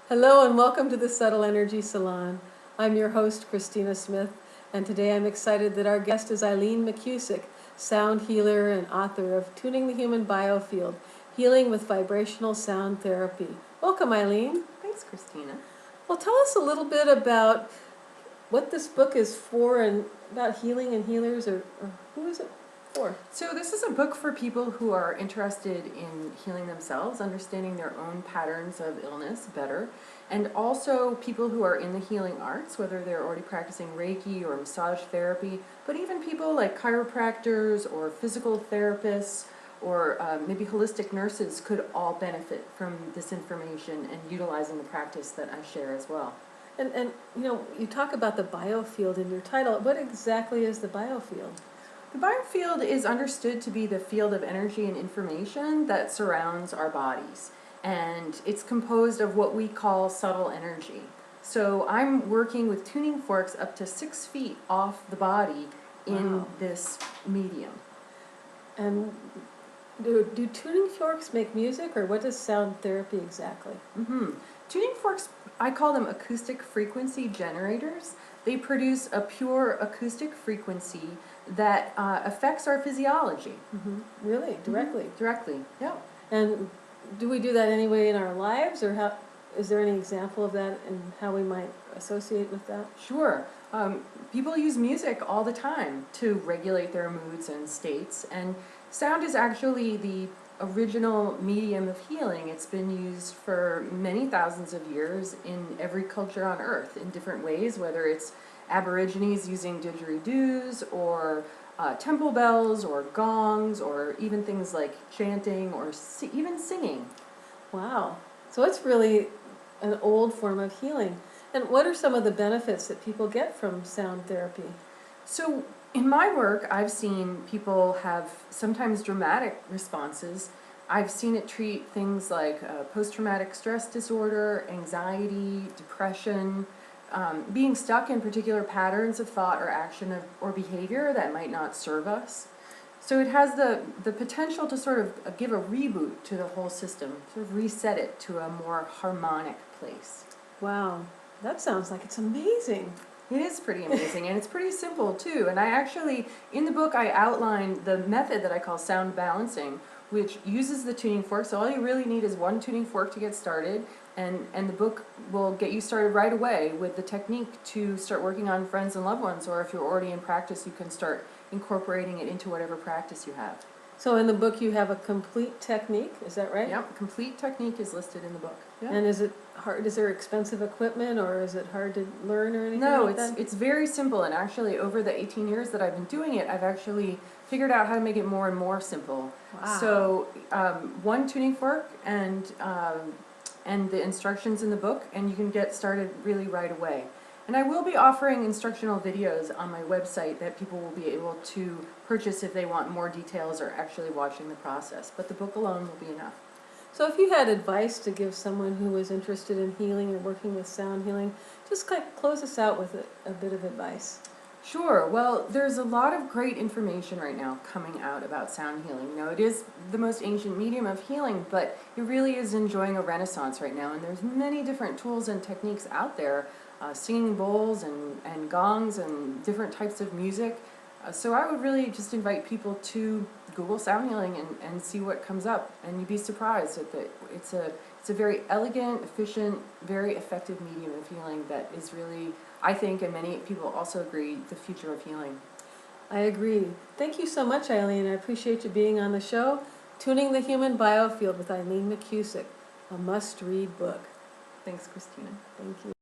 Hello and welcome to the Subtle Energy Salon. I'm your host, Christina Smith, and today I'm excited that our guest is Eileen McKusick, sound healer and author of Tuning the Human Biofield, Healing with Vibrational Sound Therapy. Welcome, Eileen. Thanks, Christina. Well, tell us a little bit about what this book is for and about healing and healers, or who is it for? So this is a book for people who are interested in healing themselves, understanding their own patterns of illness better, and also people who are in the healing arts, whether they're already practicing Reiki or massage therapy, but even people like chiropractors or physical therapists or maybe holistic nurses could all benefit from this information and utilizing the practice that I share as well. And you talk about the biofield in your title. What exactly is the biofield? The biofield is understood to be the field of energy and information that surrounds our bodies. And it's composed of what we call subtle energy. So I'm working with tuning forks up to 6 feet off the body in this medium. And do tuning forks make music, or what is sound therapy exactly? Tuning forks, I call them acoustic frequency generators. They produce a pure acoustic frequency that affects our physiology. Really? Directly? Directly, yeah. And do we do that anyway in our lives, or how? Is there any example of that and how we might associate with that? Sure. People use music all the time to regulate their moods and states, and sound is actually the original medium of healing. It's been used for many thousands of years in every culture on Earth in different ways, whether it's Aborigines using didgeridoos or temple bells or gongs or even things like chanting or even singing. Wow. So it's really an old form of healing. And what are some of the benefits that people get from sound therapy? So in my work, I've seen people have sometimes dramatic responses. I've seen it treat things like post-traumatic stress disorder, anxiety, depression, being stuck in particular patterns of thought or action or behavior that might not serve us. So it has the potential to sort of give a reboot to the whole system, sort of reset it to a more harmonic place. Wow, that sounds like it's amazing. It is pretty amazing, and it's pretty simple too. And I actually, in the book, I outline the method that I call sound balancing, which uses the tuning fork. So all you really need is one tuning fork to get started, and the book will get you started right away with the technique to start working on friends and loved ones, or if you're already in practice, you can start incorporating it into whatever practice you have. So in the book you have a complete technique, is that right? Yep, complete technique is listed in the book. Yep. And is it hard? Is there expensive equipment, or is it hard to learn or anything No, like that? it's very simple, and actually over the 18 years that I've been doing it, I've actually figured out how to make it more and more simple. Wow. So one tuning fork and the instructions in the book, and you can get started really right away. And I will be offering instructional videos on my website that people will be able to purchase if they want more details or actually watching the process. But the book alone will be enough. So if you had advice to give someone who was interested in healing or working with sound healing, just close us out with a bit of advice. Sure. Well, there's a lot of great information right now coming out about sound healing. You know, it is the most ancient medium of healing, but it really is enjoying a renaissance right now, and there's many different tools and techniques out there, singing bowls and gongs and different types of music. So I would really just invite people to Google sound healing and see what comes up, and you'd be surprised that it's a very elegant, efficient, very effective medium of healing that is really, I think, and many people also agree, the future of healing. I agree. Thank you so much, Eileen. I appreciate you being on the show. Tuning the Human Biofield with Eileen McKusick, a must-read book. Thanks, Christina. Thank you.